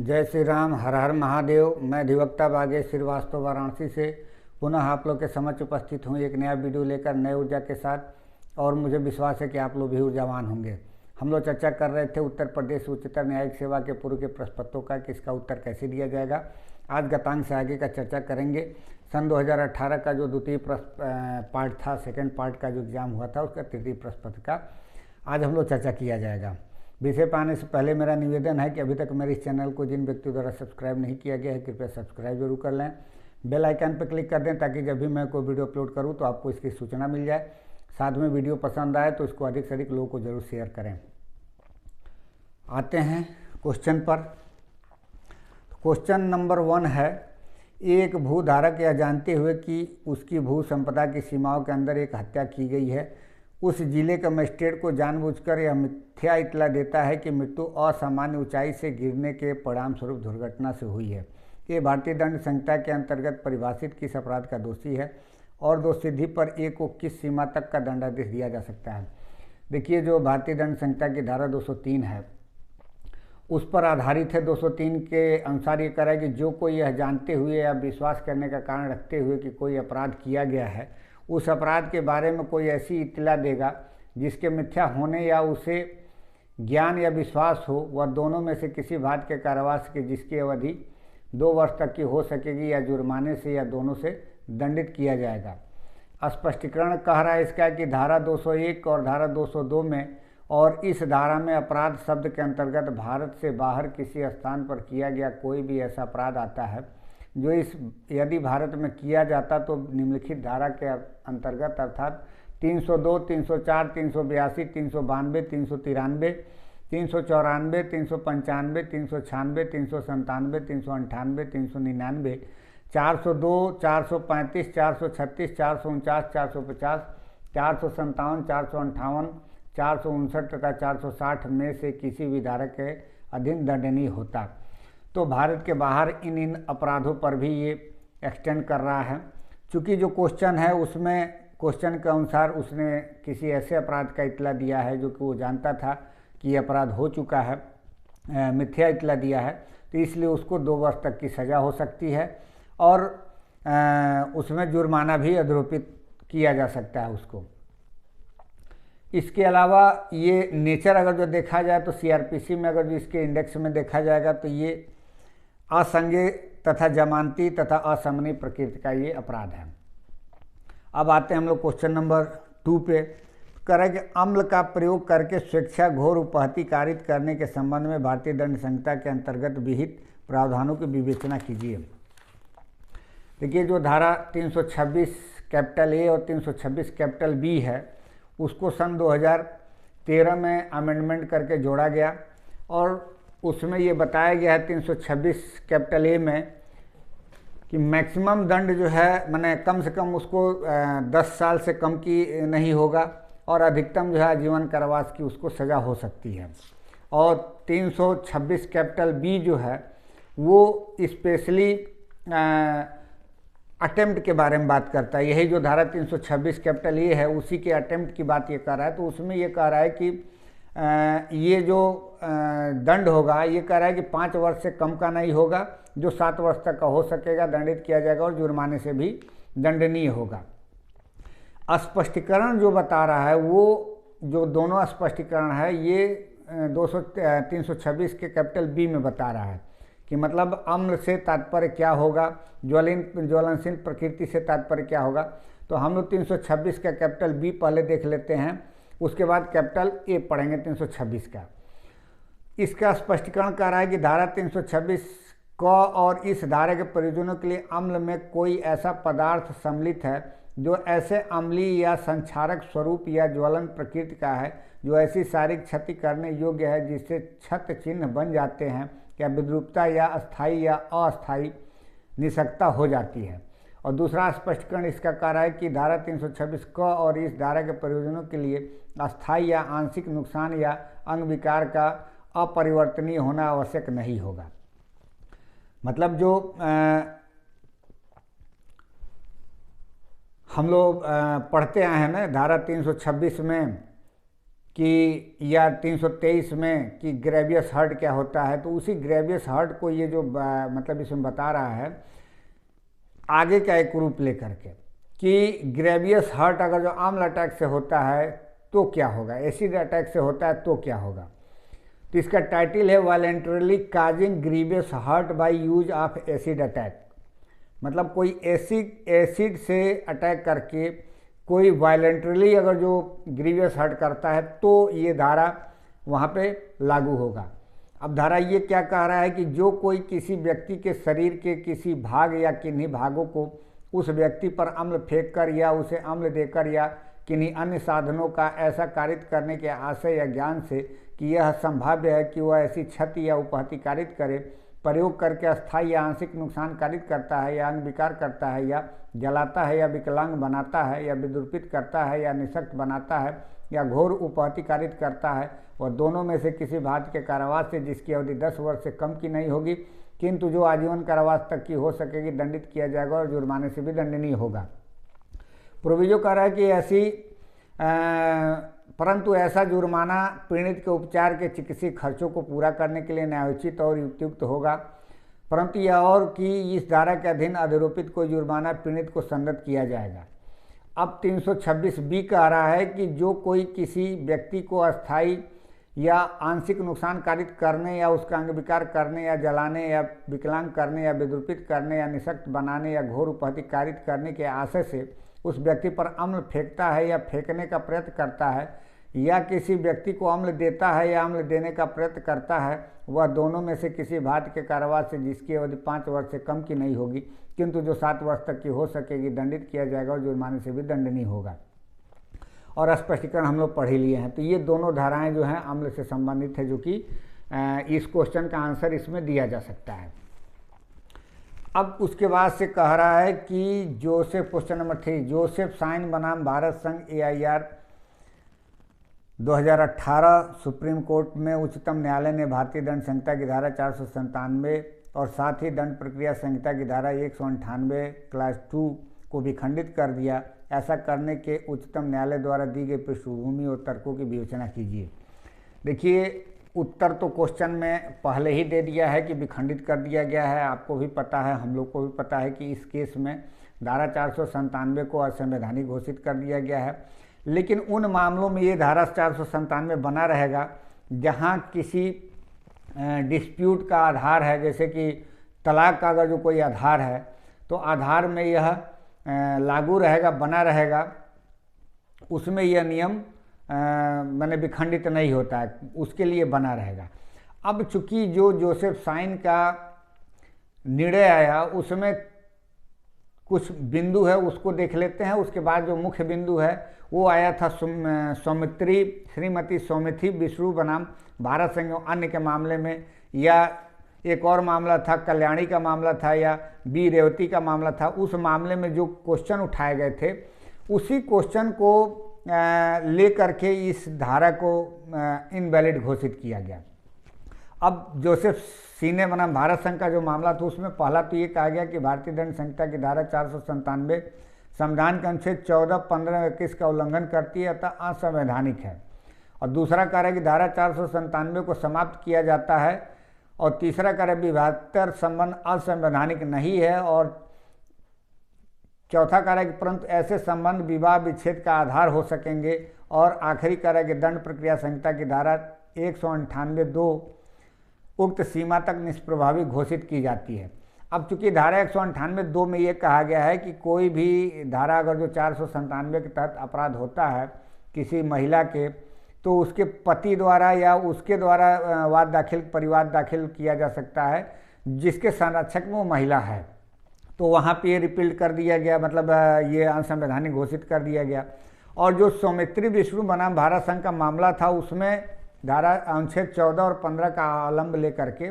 जय श्री राम, हर हर महादेव। मैं अधिवक्ता बागेश श्रीवास्तव वाराणसी से पुनः आप लोग के समक्ष उपस्थित हूँ एक नया वीडियो लेकर नए ऊर्जा के साथ। और मुझे विश्वास है कि आप लोग भी ऊर्जावान होंगे। हम लोग चर्चा कर रहे थे उत्तर प्रदेश उच्चतर न्यायिक सेवा के पूर्व के प्रश्न पत्रों का कि इसका उत्तर कैसे दिया जाएगा। आज गतांक से आगे का चर्चा करेंगे। सन 2018 का जो द्वितीय पार्ट था, सेकेंड पार्ट का जो एग्जाम हुआ था, उसका तृतीय प्रश्न पत्र का आज हम लोग चर्चा किया जाएगा। विषय पर आने से पहले मेरा निवेदन है कि अभी तक मेरे इस चैनल को जिन व्यक्तियों द्वारा सब्सक्राइब नहीं किया गया है, कृपया सब्सक्राइब जरूर कर लें। बेल आइकन पर क्लिक कर दें ताकि जब भी मैं कोई वीडियो अपलोड करूं तो आपको इसकी सूचना मिल जाए। साथ में वीडियो पसंद आए तो इसको अधिक से अधिक लोगों को जरूर शेयर करें। आते हैं क्वेश्चन पर। क्वेश्चन नंबर 1 है, एक भूधारक यह जानते हुए कि उसकी भू संपदा की सीमाओं के अंदर एक हत्या की गई है, उस जिले के मजिस्ट्रेट को जानबूझकर यह मिथ्या इतला देता है कि मृत्यु असामान्य ऊंचाई से गिरने के परिणाम स्वरूप दुर्घटना से हुई है। ये भारतीय दंड संहिता के अंतर्गत परिभाषित किस अपराध का दोषी है और दोषसिद्धि पर ए को किस सीमा तक का दंडादेश दिया जा सकता है। देखिए, जो भारतीय दंड संहिता की धारा 203 है उस पर आधारित है। 203 के अनुसार ये कह रहा है कि जो कोई यह जानते हुए या विश्वास करने का कारण रखते हुए कि कोई अपराध किया गया है, उस अपराध के बारे में कोई ऐसी इत्तला देगा जिसके मिथ्या होने या उसे ज्ञान या विश्वास हो, वह दोनों में से किसी बात के कारावास की जिसकी अवधि 2 वर्ष तक की हो सकेगी या जुर्माने से या दोनों से दंडित किया जाएगा। स्पष्टीकरण कह रहा है इसका कि धारा 201 और धारा 202 में और इस धारा में अपराध शब्द के अंतर्गत भारत से बाहर किसी स्थान पर किया गया कोई भी ऐसा अपराध आता है जो यदि भारत में किया जाता तो निम्नलिखित धारा के अंतर्गत अर्थात 302, 304, 382, 392, 393, 394, 395, 396, 397, 398, 399, 402, 435, 436, 449, 450, 457, 458, 459 तथा 460 में से किसी भी धारा के अधीन दंडनीय होता। तो भारत के बाहर इन अपराधों पर भी ये एक्सटेंड कर रहा है। चूँकि जो क्वेश्चन है उसमें क्वेश्चन के अनुसार उसने किसी ऐसे अपराध का इतला दिया है जो कि वो जानता था कि ये अपराध हो चुका है, मिथ्या इतला दिया है, तो इसलिए उसको 2 वर्ष तक की सज़ा हो सकती है और उसमें जुर्माना भी आरोपित किया जा सकता है उसको। इसके अलावा ये नेचर अगर जो देखा जाए तो सीआरपीसी में अगर जो इसके इंडेक्स में देखा जाएगा तो ये असंज्ञेय तथा जमानती तथा असमनीय प्रकृति का ये अपराध है। अब आते हैं हम लोग क्वेश्चन नंबर 2 पे। करें कि अम्ल का प्रयोग करके स्वेच्छा घोर उपहति कारित करने के संबंध में भारतीय दंड संहिता के अंतर्गत विहित प्रावधानों की विवेचना कीजिए। देखिए, जो धारा 326 कैपिटल ए और 326 कैपिटल बी है उसको सन 2013 में अमेंडमेंट करके जोड़ा गया और उसमें ये बताया गया है 326 कैपिटल ए में कि मैक्सिमम दंड जो है माने कम से कम उसको 10 साल से कम की नहीं होगा और अधिकतम जो है आजीवन कारावास की उसको सज़ा हो सकती है। और 326 कैपिटल बी जो है वो स्पेशली अटेम्प्ट के बारे में बात करता है। यही जो धारा 326 कैपिटल ए है उसी के अटेम्प्ट की बात ये कर रहा है। तो उसमें ये कह रहा है कि ये जो दंड होगा ये कह रहा है कि 5 वर्ष से कम का नहीं होगा, जो 7 वर्ष तक का हो सकेगा, दंडित किया जाएगा और जुर्माने से भी दंडनीय होगा। स्पष्टीकरण जो बता रहा है वो जो दोनों स्पष्टीकरण है ये 326 के कैपिटल बी में बता रहा है कि मतलब अम्ल से तात्पर्य क्या होगा, ज्वलनशील प्रकृति से तात्पर्य क्या होगा। तो हम लोग 326 का कैपिटल बी पहले देख लेते हैं, उसके बाद कैपिटल ए पढ़ेंगे 326 का। इसका स्पष्टीकरण कर रहा है कि धारा 326 क और इस धारा के प्रयोजनों के लिए अम्ल में कोई ऐसा पदार्थ सम्मिलित है जो ऐसे अम्लीय या संक्षारक स्वरूप या ज्वलन प्रकृति का है जो ऐसी शारीरिक क्षति करने योग्य है जिससे क्षत चिन्ह बन जाते हैं या विद्रूपता या अस्थायी या अस्थायी निषक्ता हो जाती है। और दूसरा स्पष्टीकरण इसका कह रहा है कि धारा 326 क और इस धारा के प्रयोजनों के लिए अस्थायी या आंशिक नुकसान या अंग विकार का अपरिवर्तनीय होना आवश्यक नहीं होगा। मतलब जो हम लोग पढ़ते आए हैं ना धारा 326 में कि या 323 में कि ग्रेवियस हर्ट क्या होता है, तो उसी ग्रेवियस हर्ट को ये जो मतलब इसमें बता रहा है आगे का एक रूप लेकर के कि ग्रेवियस हर्ट अगर जो आम्ल अटैक से होता है तो क्या होगा, एसिड अटैक से होता है तो क्या होगा। तो इसका टाइटल है voluntarily causing grievous hurt by use of acid attack. मतलब कोई एसिड से अटैक करके कोई वायलेंटरली अगर जो ग्रीवियस हर्ट करता है तो ये धारा वहाँ पे लागू होगा। अब धारा ये क्या कह रहा है कि जो कोई किसी व्यक्ति के शरीर के किसी भाग या किन्हीं भागों को उस व्यक्ति पर अम्ल फेंक कर या उसे अम्ल देकर या किन्हीं अन्य साधनों का ऐसा कारित करने के आशय या ज्ञान से कि यह संभाव्य है कि वह ऐसी क्षति या उपहति कारित करे, प्रयोग करके अस्थायी या आंशिक नुकसान कारित करता है या अंग विकार करता है या जलाता है या विकलांग बनाता है या विद्रुपित करता है या निःशक्त बनाता है या घोर उपहति कारित करता है, वह दोनों में से किसी भांति के कारावास से जिसकी अवधि 10 वर्ष से कम की नहीं होगी किंतु जो आजीवन कारावास तक की हो सकेगी दंडित किया जाएगा और जुर्माने से भी दंडनीय होगा। प्रोविजो कह रहा है कि ऐसी परंतु ऐसा जुर्माना पीड़ित के उपचार के चिकित्सीय खर्चों को पूरा करने के लिए न्यायोचित और युक्तियुक्त होगा, परंतु यह और कि इस धारा के अधीन अधिरोपित कोई जुर्माना पीड़ित को संदत किया जाएगा। अब 326B कह रहा है कि जो कोई किसी व्यक्ति को अस्थायी या आंशिक नुकसान कारित करने या उसका अंग विकार करने या जलाने या विकलांग करने या विद्रुपित करने या निःशक्त बनाने या घोर उपहति कारित करने के आशय से उस व्यक्ति पर अम्ल फेंकता है या फेंकने का प्रयत्न करता है या किसी व्यक्ति को अम्ल देता है या अम्ल देने का प्रयत्न करता है, वह दोनों में से किसी भांति के कारावास से जिसकी अवधि 5 वर्ष से कम की नहीं होगी किंतु जो 7 वर्ष तक की हो सकेगी दंडित किया जाएगा और जुर्माने से भी दंडनीय होगा। और स्पष्टीकरण हम लोग पढ़ ही लिए हैं। तो ये दोनों धाराएं जो हैं अम्ल से संबंधित है, जो कि इस क्वेश्चन का आंसर इसमें दिया जा सकता है। अब उसके बाद से कह रहा है कि Joseph, question number 3, Joseph Shine बनाम भारत संघ AIR 2018 सुप्रीम कोर्ट में उच्चतम न्यायालय ने भारतीय दंड संहिता की धारा 497 और साथ ही दंड प्रक्रिया संहिता की धारा 198 क्लास 2 को भी खंडित कर दिया। ऐसा करने के उच्चतम न्यायालय द्वारा दी गई पृष्ठभूमि और तर्कों की विवेचना कीजिए। देखिए, उत्तर तो क्वेश्चन में पहले ही दे दिया है कि विखंडित कर दिया गया है। आपको भी पता है, हम लोग को भी पता है कि इस केस में धारा 497 को असंवैधानिक घोषित कर दिया गया है। लेकिन उन मामलों में ये धारा 497 बना रहेगा जहां किसी डिस्प्यूट का आधार है, जैसे कि तलाक का अगर जो कोई आधार है तो आधार में यह लागू रहेगा, बना रहेगा, उसमें यह नियम मैंने विखंडित नहीं होता है, उसके लिए बना रहेगा। अब चूंकि जो जोसेफ साइन का निर्णय आया उसमें कुछ बिंदु है उसको देख लेते हैं। उसके बाद जो मुख्य बिंदु है वो आया था श्रीमती सौमिथी विष्णु बनाम भारत संघ अन्य के मामले में, या एक और मामला था कल्याणी का मामला था, या बी रेवती का मामला था। उस मामले में जो क्वेश्चन उठाए गए थे उसी क्वेश्चन को ले करके इस धारा को इनवैलिड घोषित किया गया। अब जोसेफ सीने बनाम भारत संघ का जो मामला था उसमें पहला तो ये कहा गया कि भारतीय दंड संहिता की धारा 497 संविधान के अनुच्छेद 14, 15 और 21 का उल्लंघन करती है अतः असंवैधानिक है। और दूसरा कार्य कि धारा 497 को समाप्त किया जाता है। और तीसरा कार्य विवाहेतर संबंध असंवैधानिक नहीं है। और चौथा कार्य कि परंतु ऐसे संबंध विवाह विच्छेद का आधार हो सकेंगे। और आखिरी कार्य कि दंड प्रक्रिया संहिता की धारा 198(2) उक्त सीमा तक निष्प्रभावी घोषित की जाती है। अब चूंकि धारा 198(2) में ये कहा गया है कि कोई भी धारा अगर जो 497 के तहत अपराध होता है किसी महिला के, तो उसके पति द्वारा या उसके द्वारा परिवाद दाखिल किया जा सकता है जिसके संरक्षक में वो महिला है। तो वहाँ पे रिपील कर दिया गया, मतलब ये असंवैधानिक घोषित कर दिया गया। और जो सौमित्री विष्णु बनाम भारत संघ का मामला था उसमें धारा अनुच्छेद 14 और 15 का अवलंब लेकर के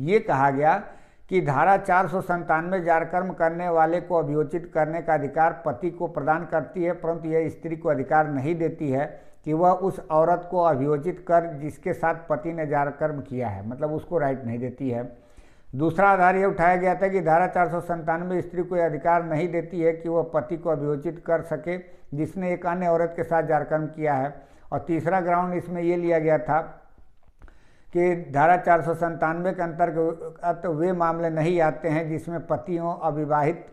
ये कहा गया कि धारा 497 जारकर्म करने वाले को अभियोचित करने का अधिकार पति को प्रदान करती है, परंतु यह स्त्री को अधिकार नहीं देती है कि वह उस औरत को अभियोजित कर जिसके साथ पति ने जारकर्म किया है, मतलब उसको राइट नहीं देती है। दूसरा आधार यह उठाया गया था कि धारा 497 स्त्री को यह अधिकार नहीं देती है कि वह पति को अभियोजित कर सके जिसने एक अन्य औरत के साथ जारकर्म किया है। और तीसरा ग्राउंड इसमें ये लिया गया था कि धारा 497 के अंतर्गत वे मामले नहीं आते हैं जिसमें पति हो अविवाहित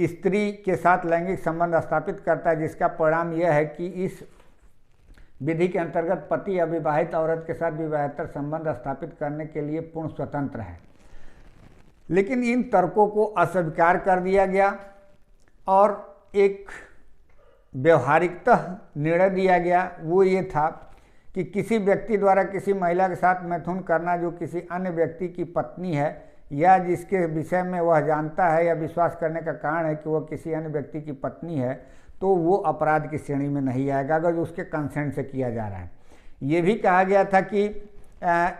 स्त्री के साथ लैंगिक संबंध स्थापित करता है, जिसका परिणाम यह है कि इस विधि के अंतर्गत पति अविवाहित औरत के साथ विवाहेतर संबंध स्थापित करने के लिए पूर्ण स्वतंत्र है। लेकिन इन तर्कों को अस्वीकार कर दिया गया और एक व्यवहारिकतः निर्णय दिया गया, वो ये था कि किसी व्यक्ति द्वारा किसी महिला के साथ मैथुन करना जो किसी अन्य व्यक्ति की पत्नी है या जिसके विषय में वह जानता है या विश्वास करने का कारण है कि वह किसी अन्य व्यक्ति की पत्नी है, तो वो अपराध की श्रेणी में नहीं आएगा अगर उसके कंसेंट से किया जा रहा है। ये भी कहा गया था कि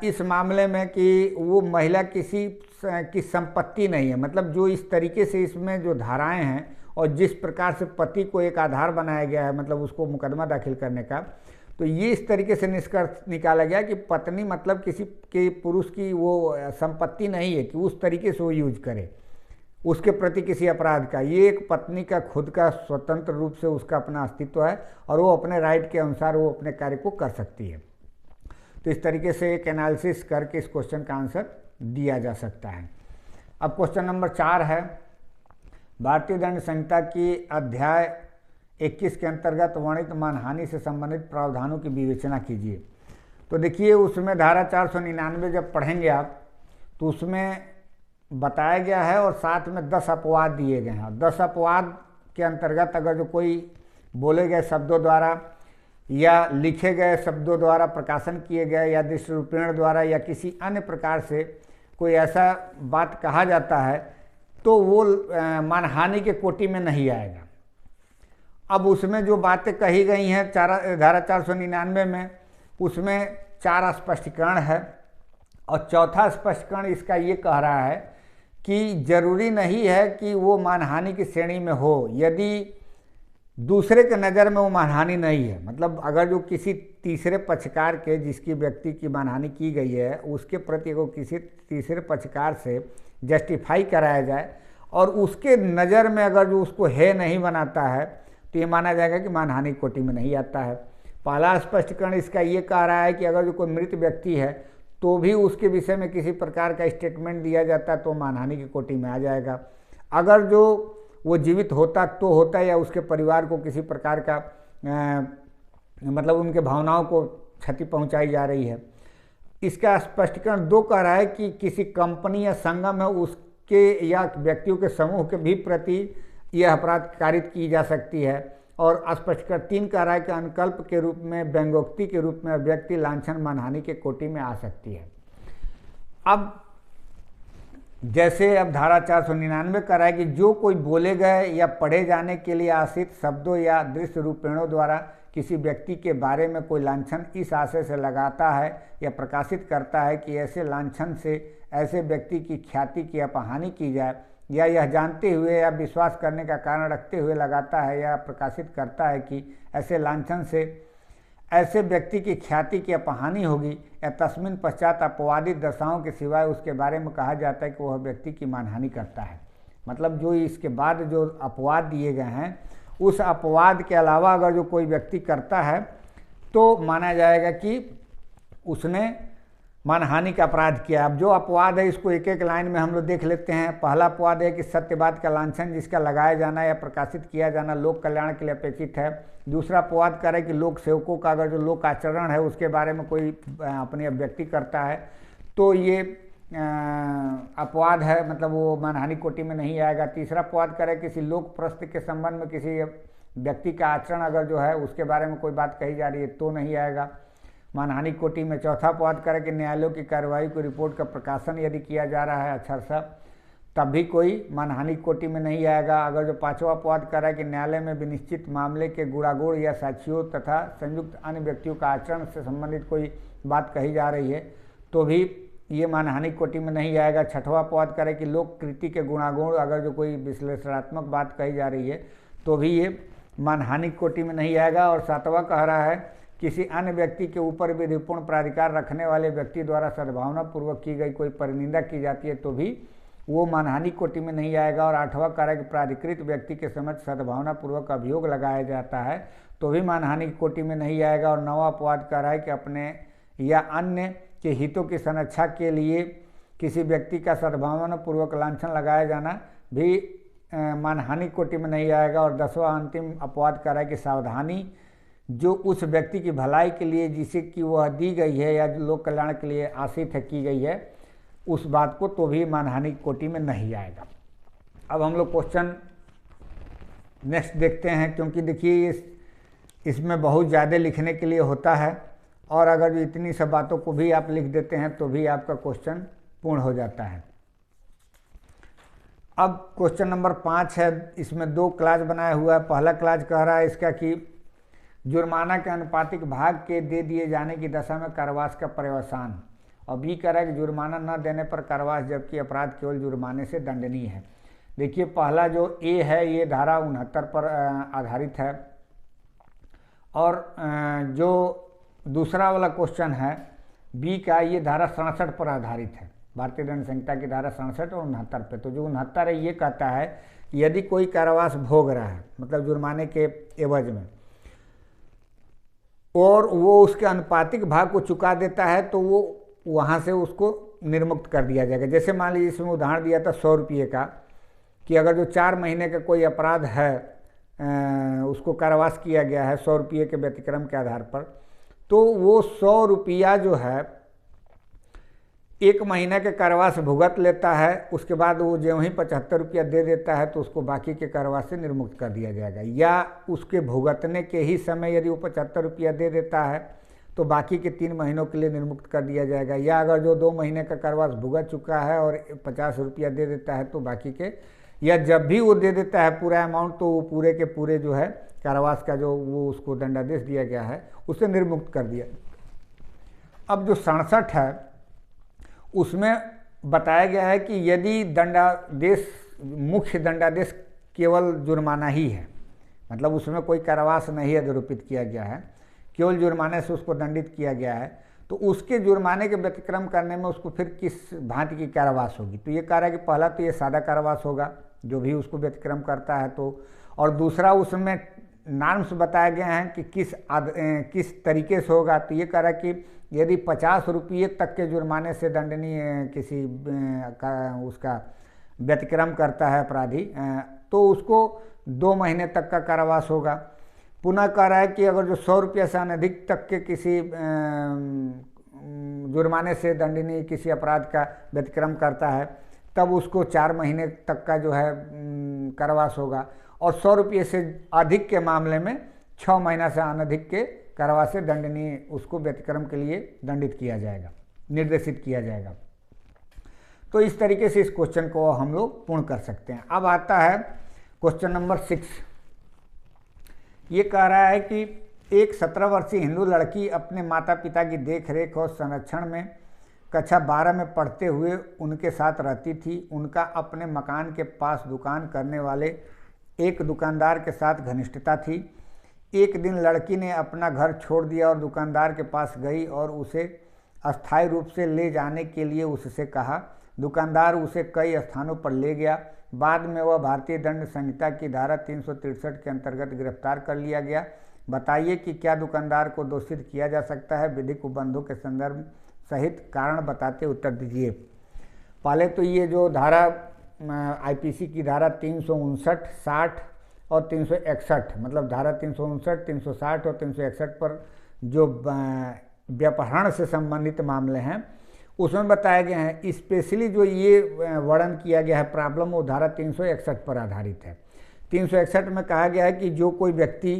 इस मामले में कि वो महिला किसी की संपत्ति नहीं है, मतलब जो इस तरीके से इसमें जो धाराएं हैं और जिस प्रकार से पति को एक आधार बनाया गया है, मतलब उसको मुकदमा दाखिल करने का, तो ये इस तरीके से निष्कर्ष निकाला गया कि पत्नी मतलब किसी के पुरुष की वो संपत्ति नहीं है कि उस तरीके से वो यूज करे उसके प्रति किसी अपराध का। ये एक पत्नी का खुद का स्वतंत्र रूप से उसका अपना अस्तित्व है और वो अपने राइट के अनुसार वो अपने कार्य को कर सकती है। तो इस तरीके से एक एनालिसिस करके इस क्वेश्चन का आंसर दिया जा सकता है। अब क्वेश्चन नंबर 4 है, भारतीय दंड संहिता की अध्याय 21 के अंतर्गत वर्णित मानहानि से संबंधित प्रावधानों की विवेचना कीजिए। तो देखिए उसमें धारा 499 जब पढ़ेंगे आप तो उसमें बताया गया है और साथ में 10 अपवाद दिए गए हैं। 10 अपवाद के अंतर्गत अगर जो कोई बोले गए शब्दों द्वारा या लिखे गए शब्दों द्वारा प्रकाशन किए गए या दृश्य रूपेण द्वारा या किसी अन्य प्रकार से कोई ऐसा बात कहा जाता है तो वो मानहानि के कोटि में नहीं आएगा। अब उसमें जो बातें कही गई हैं धारा 499 में, उसमें 4 स्पष्टीकरण है और चौथा स्पष्टीकरण इसका ये कह रहा है कि जरूरी नहीं है कि वो मानहानि की श्रेणी में हो यदि दूसरे के नज़र में वो मानहानि नहीं है। मतलब अगर जो किसी तीसरे पक्षकार के जिसकी व्यक्ति की मानहानि की गई है उसके प्रति को किसी तीसरे पक्षकार से जस्टिफाई कराया जाए और उसके नज़र में अगर जो उसको है नहीं बनाता है तो ये माना जाएगा कि मानहानि कोटि में नहीं आता है। पहला स्पष्टीकरण इसका ये कह रहा है कि अगर जो कोई मृत व्यक्ति है तो भी उसके विषय में किसी प्रकार का स्टेटमेंट दिया जाता है तो मानहानि की कोटि में आ जाएगा। अगर जो वो जीवित होता तो होता या उसके परिवार को किसी प्रकार का मतलब उनके भावनाओं को क्षति पहुंचाई जा रही है। इसका स्पष्टीकरण 2 कह रहा है कि किसी कंपनी या संगम है उसके या व्यक्तियों के समूह के भी प्रति यह अपराध कारित की जा सकती है। और स्पष्टीकरण 3 कह रहा है कि अनुकल्प के रूप में व्यंग्योक्ति के रूप में व्यक्ति लांछन मानहानि के कोटि में आ सकती है। अब जैसे अब धारा 499 कह रहा है कि जो कोई बोले गए या पढ़े जाने के लिए आश्रित शब्दों या दृश्य रूपेणों द्वारा किसी व्यक्ति के बारे में कोई लांछन इस आशय से लगाता है या प्रकाशित करता है कि ऐसे लांछन से ऐसे व्यक्ति की ख्याति की अपहानि की जाए या यह जानते हुए या विश्वास करने का कारण रखते हुए लगाता है या प्रकाशित करता है कि ऐसे लांछन से ऐसे व्यक्ति की ख्याति की अपहानि होगी या तस्मिन पश्चात अपवादित दशाओं के सिवाय उसके बारे में कहा जाता है कि वह व्यक्ति की मानहानि करता है। मतलब जो इसके बाद जो अपवाद दिए गए हैं उस अपवाद के अलावा अगर जो कोई व्यक्ति करता है तो माना जाएगा कि उसने मानहानि का अपराध किया। अब जो अपवाद है इसको एक एक लाइन में हम लोग देख लेते हैं। पहला अपवाद है कि सत्यवाद का लांछन जिसका लगाया जाना या प्रकाशित किया जाना लोक कल्याण के लिए अपेक्षित है। दूसरा अपवाद करे कि लोक सेवकों का अगर जो लोक आचरण है उसके बारे में कोई अपनी अभिव्यक्ति करता है तो ये अपवाद है, मतलब वो मानहानि कोटि में नहीं आएगा। तीसरा अपवाद करे किसी लोक प्रस्थ के संबंध में किसी व्यक्ति का आचरण अगर जो है उसके बारे में कोई बात कही जा रही है तो नहीं आएगा मानहानि कोटि में। चौथा अपवाद करे कि न्यायालयों की कार्रवाई को रिपोर्ट का प्रकाशन यदि किया जा रहा है अक्षरशः तब भी कोई मानहानि कोटि में नहीं आएगा। अगर जो पांचवा अपवाद करे कि न्यायालय में विनिश्चित मामले के गुणागुण या साक्षियों तथा संयुक्त अन्य व्यक्तियों का आचरण से संबंधित कोई बात कही जा रही है तो भी ये मानहानि कोटि में नहीं आएगा। छठवां अपवाद करे कि लोक कृति के गुणागुण अगर जो कोई विश्लेषणात्मक बात कही जा रही है तो भी ये मानहानि कोटि में नहीं आएगा। और सातवां कह रहा है किसी अन्य व्यक्ति के ऊपर विधिपूर्ण प्राधिकार रखने वाले व्यक्ति द्वारा सद्भावना पूर्वक की गई कोई परिनिंदा की जाती है तो भी वो मानहानि कोटि में नहीं आएगा। और 8वां कारक प्राधिकृत व्यक्ति के समक्ष सद्भावनापूर्वक अभियोग लगाया जाता है तो भी मानहानि कोटि में नहीं आएगा। और 9वां अपवाद कह रहा है कि अपने या अन्य के हितों की संरक्षा के लिए किसी व्यक्ति का सद्भावनापूर्वक लांछन लगाया जाना भी मानहानि कोटि में नहीं आएगा। और 10वां अंतिम अपवाद कह रहा है कि सावधानी जो उस व्यक्ति की भलाई के लिए जिसे कि वह दी गई है या लोक कल्याण के लिए आशित है की गई है उस बात को तो भी मानहानि कोटि में नहीं आएगा। अब हम लोग क्वेश्चन नेक्स्ट देखते हैं, क्योंकि देखिए इसमें बहुत ज़्यादा लिखने के लिए होता है और अगर इतनी सब बातों को भी आप लिख देते हैं तो भी आपका क्वेश्चन पूर्ण हो जाता है। अब क्वेश्चन नंबर 5 है, इसमें 2 क्लास बनाया हुआ है। पहला क्लास कह रहा है इसका कि जुर्माना के अनुपातिक भाग के दे दिए जाने की दशा में कारावास का पर्यवसान। और बी कह रहा है कि जुर्माना न देने पर कारावास जबकि अपराध केवल जुर्माने से दंडनीय है। देखिए पहला जो ए है ये धारा 69 पर आधारित है और जो दूसरा वाला क्वेश्चन है बी का ये धारा 67 पर आधारित है, भारतीय दंड संहिता की धारा 67 और 69 पे। तो जो 69 है ये कहता है कि यदि कोई कारावास भोग रहा है मतलब जुर्माने के एवज में और वो उसके अनुपातिक भाग को चुका देता है तो वो वहाँ से उसको निर्मुक्त कर दिया जाएगा। जैसे मान लीजिए इसमें उदाहरण दिया था 100 रुपये का कि अगर जो 4 महीने का कोई अपराध है उसको कारावास किया गया है 100 रुपये के व्यतिक्रम के आधार पर, तो वो 100 रुपया जो है 1 महीने के कारावास भुगत लेता है, उसके बाद वो जो ही 75 रुपया दे देता है तो उसको बाकी के कारावास से निर्मुक्त कर दिया जाएगा। या उसके भुगतने के ही समय यदि वो 75 रुपया दे देता है तो बाकी के 3 महीनों के लिए निर्मुक्त कर दिया जाएगा। या अगर जो 2 महीने का कारावास भुगत चुका है और 50 रुपया दे देता है तो बाकी के, या जब भी वो दे देता है पूरा अमाउंट तो वो पूरे के पूरे जो है कारावास का जो वो उसको दंडादेश दिया गया है उसे निर्मुक्त कर दिया। अब जो 67 है उसमें बताया गया है कि यदि दंडादेश मुख्य दंडादेश केवल जुर्माना ही है, मतलब उसमें कोई कारावास नहीं अधिरोपित किया गया है, केवल जुर्माने से उसको दंडित किया गया है, तो उसके जुर्माने के व्यतिक्रम करने में उसको फिर किस भांति की कारावास होगी। तो ये कह रहा है कि पहला तो ये सादा कारावास होगा जो भी उसको व्यतिक्रम करता है तो, और दूसरा उसमें नॉर्म्स बताए गए हैं कि किस तरीके से होगा। तो ये कह रहा है कि यदि 50 रुपये तक के जुर्माने से दंडनीय किसी उसका व्यतिक्रम करता है अपराधी तो उसको 2 महीने तक का कारावास होगा। पुनः कह रहा है कि अगर जो 100 रुपये से अनधिक तक के किसी जुर्माने से दंडनीय किसी अपराध का व्यतिक्रम करता है तब उसको 4 महीने तक का जो है कारावास होगा। और 100 रुपये से अधिक के मामले में 6 महीना से अनधिक के कारावास से दंडनीय उसको व्यतिक्रम के लिए दंडित किया जाएगा, निर्देशित किया जाएगा। तो इस तरीके से इस क्वेश्चन को हम लोग पूर्ण कर सकते हैं। अब आता है क्वेश्चन नंबर 6। ये कह रहा है कि एक 17 वर्षीय हिंदू लड़की अपने माता पिता की देख-रेख और संरक्षण में कक्षा 12 में पढ़ते हुए उनके साथ रहती थी। उनका अपने मकान के पास दुकान करने वाले एक दुकानदार के साथ घनिष्ठता थी। एक दिन लड़की ने अपना घर छोड़ दिया और दुकानदार के पास गई और उसे अस्थायी रूप से ले जाने के लिए उससे कहा। दुकानदार उसे कई स्थानों पर ले गया। बाद में वह भारतीय दंड संहिता की धारा 363 के अंतर्गत गिरफ्तार कर लिया गया। बताइए कि क्या दुकानदार को दोषित किया जा सकता है? विधिक उपबंधों के संदर्भ सहित कारण बताते उत्तर दीजिए। पहले तो ये जो धारा आईपीसी की धारा 359, 60 और 361, मतलब धारा 359, 360 और 361 पर जो व्यापहरण से संबंधित मामले हैं उसमें बताए गए हैं। स्पेशली जो ये वर्णन किया गया है प्रॉब्लम वो धारा 361 पर आधारित है। 361 में कहा गया है कि जो कोई व्यक्ति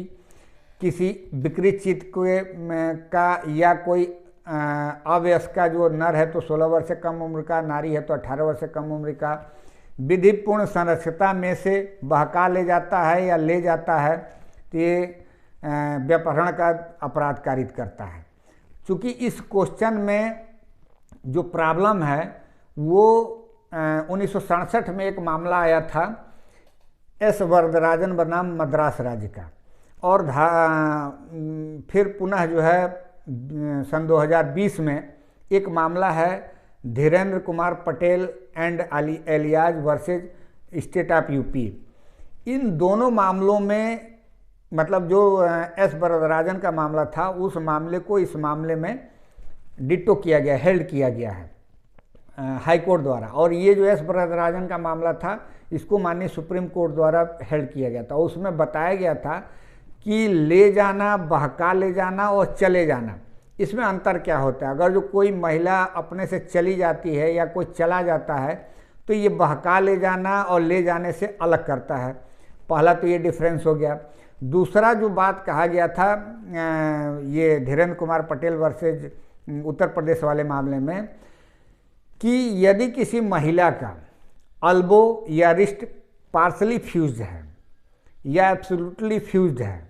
किसी विकृत चित्त का या कोई अवयस्का जो नर है तो 16 वर्ष से कम उम्र का, नारी है तो 18 वर्ष से कम उम्र का, विधिपूर्ण संरक्षता में से बहका ले जाता है या ले जाता है तो ये व्यापहरण का अपराध कारित करता है। चूँकि इस क्वेश्चन में जो प्रॉब्लम है वो 1967 में एक मामला आया था एस वरदराजन बनाम मद्रास राज्य का, और फिर पुनः जो है सन 2020 में एक मामला है Dhirendra Kumar Patel and alias versus state of UP. इन दोनों मामलों में मतलब जो एस वरदराजन का मामला था, उस मामले को इस मामले में डिटो किया गया, हेल्ड किया गया है हाई कोर्ट द्वारा। और ये जो एस वरदराजन का मामला था, इसको माननीय सुप्रीम कोर्ट द्वारा हेल्ड किया गया था। उसमें बताया गया था कि ले जाना, बहका ले जाना और चले जाना, इसमें अंतर क्या होता है। अगर जो कोई महिला अपने से चली जाती है या कोई चला जाता है तो ये बहका ले जाना और ले जाने से अलग करता है। पहला तो ये डिफरेंस हो गया। दूसरा जो बात कहा गया था ये धीरेन्द्र कुमार पटेल वर्सेज उत्तर प्रदेश वाले मामले में, कि यदि किसी महिला का अल्बो या रिस्ट पार्सली फ्यूज्ड है या एब्सोल्युटली फ्यूज्ड है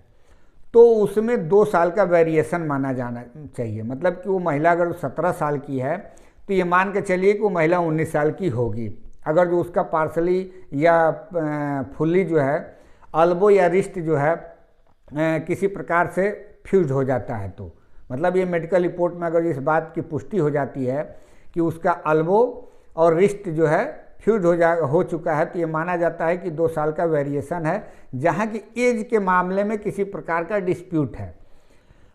तो उसमें 2 साल का वेरिएशन माना जाना चाहिए। मतलब कि वो महिला अगर 17 साल की है तो ये मान के चलिए कि वो महिला 19 साल की होगी, अगर जो उसका पार्सली या फुल्ली जो है अल्बो या रिस्ट जो है किसी प्रकार से फ्यूज हो जाता है। तो मतलब ये मेडिकल रिपोर्ट में अगर इस बात की पुष्टि हो जाती है कि उसका अल्बो और रिस्ट जो है फ्यूज हो चुका है, तो ये माना जाता है कि 2 साल का वेरिएशन है, जहाँ की एज के मामले में किसी प्रकार का डिस्प्यूट है।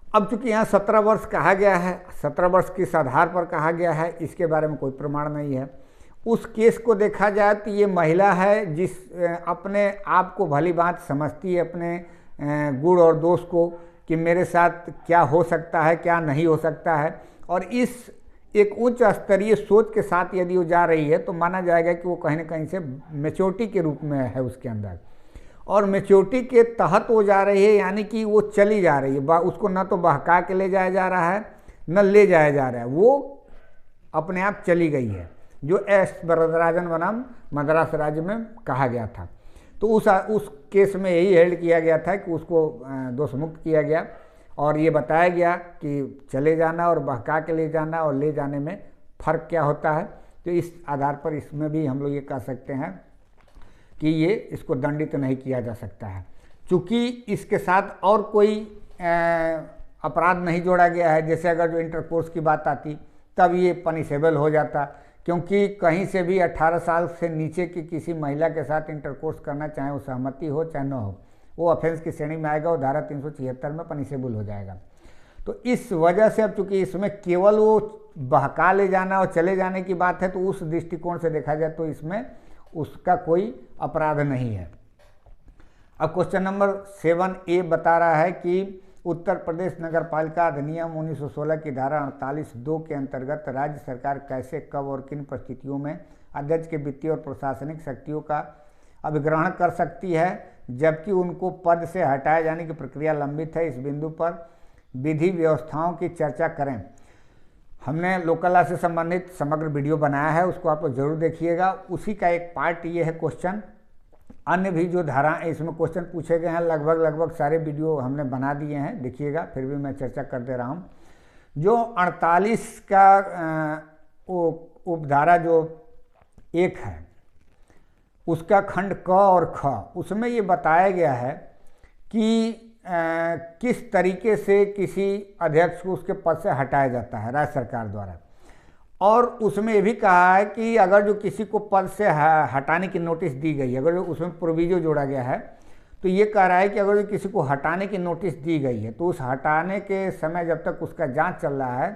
अब चूंकि यहाँ 17 वर्ष कहा गया है, 17 वर्ष किस आधार पर कहा गया है इसके बारे में कोई प्रमाण नहीं है। उस केस को देखा जाए तो ये महिला है जिस अपने आप को भली बात समझती है, अपने गुण और दोष को, कि मेरे साथ क्या हो सकता है क्या नहीं हो सकता है, और इस एक उच्च स्तरीय सोच के साथ यदि वो जा रही है तो माना जाएगा कि वो कहीं ना कहीं से मैच्योरिटी के रूप में है उसके अंदर, और मैच्योरिटी के तहत वो जा रही है, यानी कि वो चली जा रही है। उसको न तो बहका के ले जाया जा रहा है न ले जाया जा रहा है, वो अपने आप चली गई है, जो एस वरदराजन बनाम मद्रास राज्य में कहा गया था। तो उस केस में यही हेल्ड किया गया था कि उसको दोष मुक्त किया गया, और ये बताया गया कि चले जाना और बहका के ले जाना और ले जाने में फ़र्क क्या होता है। तो इस आधार पर इसमें भी हम लोग ये कह सकते हैं कि ये इसको दंडित नहीं किया जा सकता है, चूँकि इसके साथ और कोई अपराध नहीं जोड़ा गया है। जैसे अगर जो इंटरकोर्स की बात आती तब ये पनिशेबल हो जाता, क्योंकि कहीं से भी 18 साल से नीचे की किसी महिला के साथ इंटरकोर्स करना, चाहे वो सहमति हो चाहे न हो, वो ऑफेंस की श्रेणी में आएगा और धारा 376 में पनिशेबल हो जाएगा। तो इस वजह से अब चूंकि इसमें केवल वो बहका ले जाना और चले जाने की बात है, तो उस दृष्टिकोण से देखा जाए तो इसमें उसका कोई अपराध नहीं है। अब क्वेश्चन नंबर 7A बता रहा है कि उत्तर प्रदेश नगर पालिका अधिनियम 1916 की धारा 48(2) के अंतर्गत राज्य सरकार कैसे, कब और किन परिस्थितियों में अध्यक्ष के वित्तीय और प्रशासनिक शक्तियों का अभिग्रहण कर सकती है, जबकि उनको पद से हटाए जाने की प्रक्रिया लंबित है। इस बिंदु पर विधि व्यवस्थाओं की चर्चा करें। हमने लोकल लॉ से संबंधित समग्र वीडियो बनाया है, उसको आप लोग जरूर देखिएगा। उसी का एक पार्ट ये है क्वेश्चन। अन्य भी जो धारा इसमें क्वेश्चन पूछे गए हैं लगभग सारे वीडियो हमने बना दिए हैं, देखिएगा, फिर भी मैं चर्चा कर दे रहा हूँ। जो 48 का उपधारा जो 1 है उसका खंड क और ख, उसमें ये बताया गया है कि किस तरीके से किसी अध्यक्ष को उसके पद से हटाया जाता है राज्य सरकार द्वारा। और उसमें ये भी कहा है कि अगर जो किसी को पद से हटाने की नोटिस दी गई है, अगर जो उसमें प्रोविजो जोड़ा गया है, तो ये कह रहा है कि अगर जो किसी को हटाने की नोटिस दी गई है तो उस हटाने के समय जब तक उसका जांच चल रहा है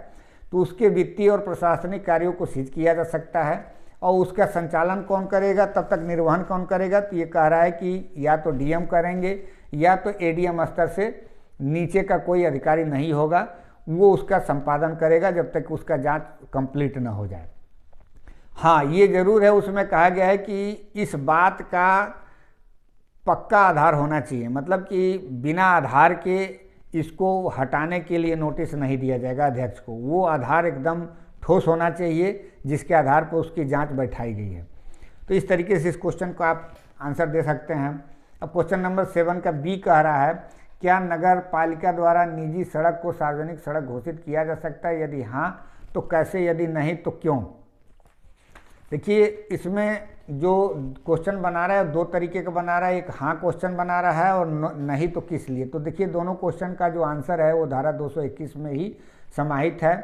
तो उसके वित्तीय और प्रशासनिक कार्यों को सीज किया जा सकता है, और उसका संचालन कौन करेगा, तब तक निर्वहन कौन करेगा। तो ये कह रहा है कि या तो डीएम करेंगे या तो एडीएम स्तर से नीचे का कोई अधिकारी नहीं होगा, वो उसका संपादन करेगा जब तक उसका जांच कंप्लीट ना हो जाए। हाँ, ये जरूर है, उसमें कहा गया है कि इस बात का पक्का आधार होना चाहिए, मतलब कि बिना आधार के इसको हटाने के लिए नोटिस नहीं दिया जाएगा अध्यक्ष को। वो आधार एकदम ठोस होना चाहिए जिसके आधार पर उसकी जांच बैठाई गई है। तो इस तरीके से इस क्वेश्चन को आप आंसर दे सकते हैं। अब क्वेश्चन नंबर 7 का बी कह रहा है, क्या नगर पालिका द्वारा निजी सड़क को सार्वजनिक सड़क घोषित किया जा सकता है, यदि हाँ तो कैसे, यदि नहीं तो क्यों। देखिए, इसमें जो क्वेश्चन बना रहा है 2 तरीके का बना रहा है, एक हाँ क्वेश्चन बना रहा है और नहीं तो किस लिए। तो देखिए, दोनों क्वेश्चन का जो आंसर है वो धारा 221 में ही समाहित है,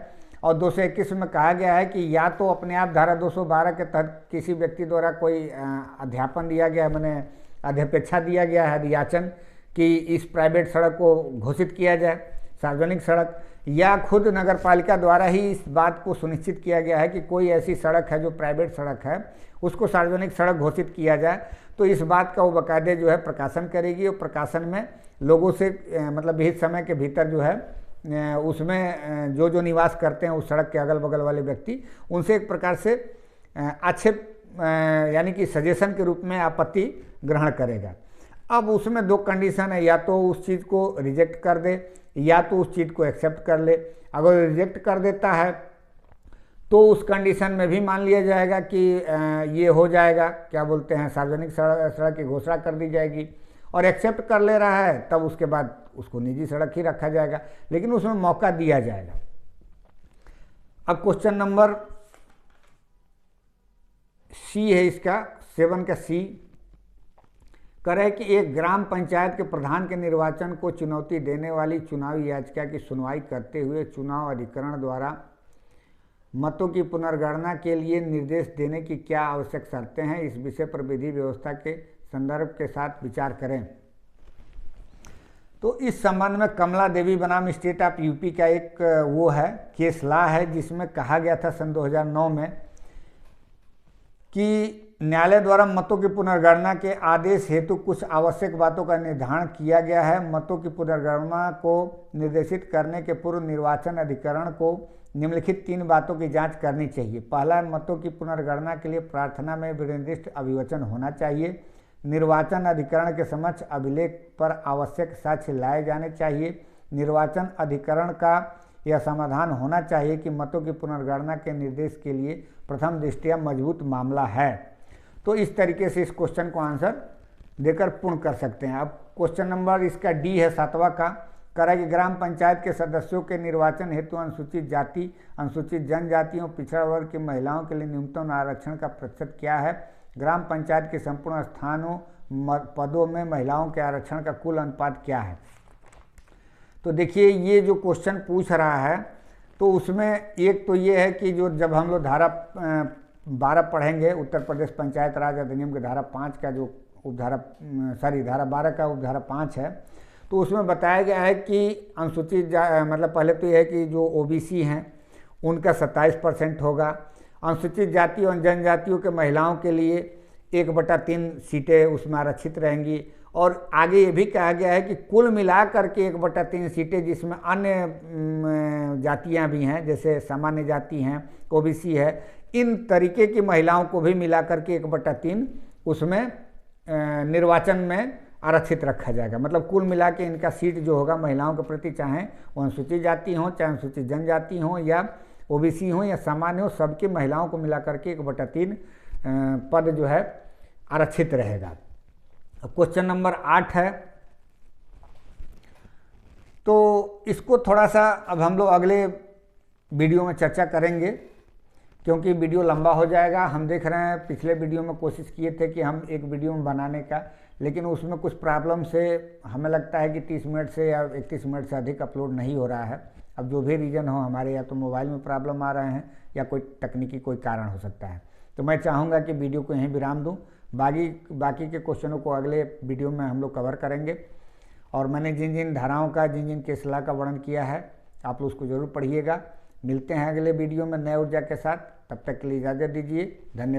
और 221 में कहा गया है कि या तो अपने आप धारा 212 के तहत किसी व्यक्ति द्वारा कोई अध्यापन दिया गया है, मैंने अध्यपेक्षा दिया गया है, याचन कि इस प्राइवेट सड़क को घोषित किया जाए सार्वजनिक सड़क, या खुद नगर पालिका द्वारा ही इस बात को सुनिश्चित किया गया है कि कोई ऐसी सड़क है जो प्राइवेट सड़क है उसको सार्वजनिक सड़क घोषित किया जाए, तो इस बात का वो बाकायदे जो है प्रकाशन करेगी और प्रकाशन में लोगों से मतलब विहित समय के भीतर जो है उसमें जो निवास करते हैं उस सड़क के अगल बगल वाले व्यक्ति उनसे एक प्रकार से आक्षेप यानी कि सजेशन के रूप में आपत्ति ग्रहण करेगा। अब उसमें 2 कंडीशन है, या तो उस चीज़ को रिजेक्ट कर दे या तो उस चीज़ को एक्सेप्ट कर ले। अगर रिजेक्ट कर देता है तो उस कंडीशन में भी मान लिया जाएगा कि ये हो जाएगा, क्या बोलते हैं, सार्वजनिक सड़क की घोषणा कर दी जाएगी। और एक्सेप्ट कर ले रहा है तब उसके बाद उसको निजी सड़क ही रखा जाएगा, लेकिन उसमें मौका दिया जाएगा। अब क्वेश्चन नंबर सी है, इसका 7 का सी करे कि एक ग्राम पंचायत के प्रधान के निर्वाचन को चुनौती देने वाली चुनावी याचिका की सुनवाई करते हुए चुनाव अधिकरण द्वारा मतों की पुनर्गणना के लिए निर्देश देने की क्या आवश्यक शर्तें हैं, इस विषय पर विधि व्यवस्था के संदर्भ के साथ विचार करें। तो इस संबंध में कमला देवी बनाम स्टेट ऑफ यूपी का एक वो है केस लॉ है, जिसमें कहा गया था सन 2009 में कि न्यायालय द्वारा मतों की पुनर्गणना के आदेश हेतु कुछ आवश्यक बातों का निर्धारण किया गया है। मतों की पुनर्गणना को निर्देशित करने के पूर्व निर्वाचन अधिकरण को निम्नलिखित 3 बातों की जांच करनी चाहिए। पहला, मतों की पुनर्गणना के लिए प्रार्थना में विनिर्दिष्ट अभिवचन होना चाहिए। निर्वाचन अधिकरण के समक्ष अभिलेख पर आवश्यक साक्ष्य लाए जाने चाहिए। निर्वाचन अधिकरण का यह समाधान होना चाहिए कि मतों की पुनर्गणना के निर्देश के लिए प्रथम दृष्टया मजबूत मामला है। तो इस तरीके से इस क्वेश्चन को आंसर देकर पूर्ण कर सकते हैं। अब क्वेश्चन नंबर इसका डी है 7वां का, करा कि ग्राम पंचायत के सदस्यों के निर्वाचन हेतु अनुसूचित जाति, अनुसूचित जनजातियों, पिछड़ा वर्ग की महिलाओं के लिए न्यूनतम आरक्षण का प्रतिशत क्या है। ग्राम पंचायत के संपूर्ण स्थानों पदों में महिलाओं के आरक्षण का कुल अनुपात क्या है। तो देखिए ये जो क्वेश्चन पूछ रहा है तो उसमें एक तो ये है कि जो जब हम लोग धारा 12 पढ़ेंगे, उत्तर प्रदेश पंचायत राज अधिनियम के धारा 5 का जो धारा 12 का उपधारा 5 है, तो उसमें बताया गया है कि अनुसूचित मतलब पहले तो यह है कि जो ओबीसी हैं उनका 27% होगा। अनुसूचित जाति और जनजातियों के महिलाओं के लिए 1/3 सीटें उसमें आरक्षित रहेंगी। और आगे ये भी कहा गया है कि कुल मिलाकर के 1/3 सीटें जिसमें अन्य जातियां भी हैं, जैसे सामान्य जाति हैं, ओबीसी है, इन तरीके की महिलाओं को भी मिलाकर के 1/3 उसमें निर्वाचन में आरक्षित रखा जाएगा। मतलब कुल मिला के इनका सीट जो होगा महिलाओं के प्रति, चाहे वो अनुसूचित जाति हो, चाहे अनुसूचित जनजाति हो, या ओबीसी हो या सामान्य हो, सबकी महिलाओं को मिलाकर के 1/3 पद जो है आरक्षित रहेगा। क्वेश्चन नंबर 8 है, तो इसको थोड़ा सा अब हम लोग अगले वीडियो में चर्चा करेंगे, क्योंकि वीडियो लंबा हो जाएगा। हम देख रहे हैं पिछले वीडियो में कोशिश किए थे कि हम एक वीडियो में बनाने का, लेकिन उसमें कुछ प्रॉब्लम से हमें लगता है कि 30 मिनट से या 31 मिनट से अधिक अपलोड नहीं हो रहा है। अब जो भी रीज़न हो हमारे, या तो मोबाइल में प्रॉब्लम आ रहे हैं या कोई तकनीकी कोई कारण हो सकता है। तो मैं चाहूँगा कि वीडियो को यहीं विराम दूँ, बाकी के क्वेश्चनों को अगले वीडियो में हम लोग कवर करेंगे। और मैंने जिन जिन धाराओं का, जिन जिन केस लॉ का वर्णन किया है, आप लोग उसको ज़रूर पढ़िएगा। मिलते हैं अगले वीडियो में नए ऊर्जा के साथ, तब तक के लिए इजाज़त दीजिए। धन्यवाद।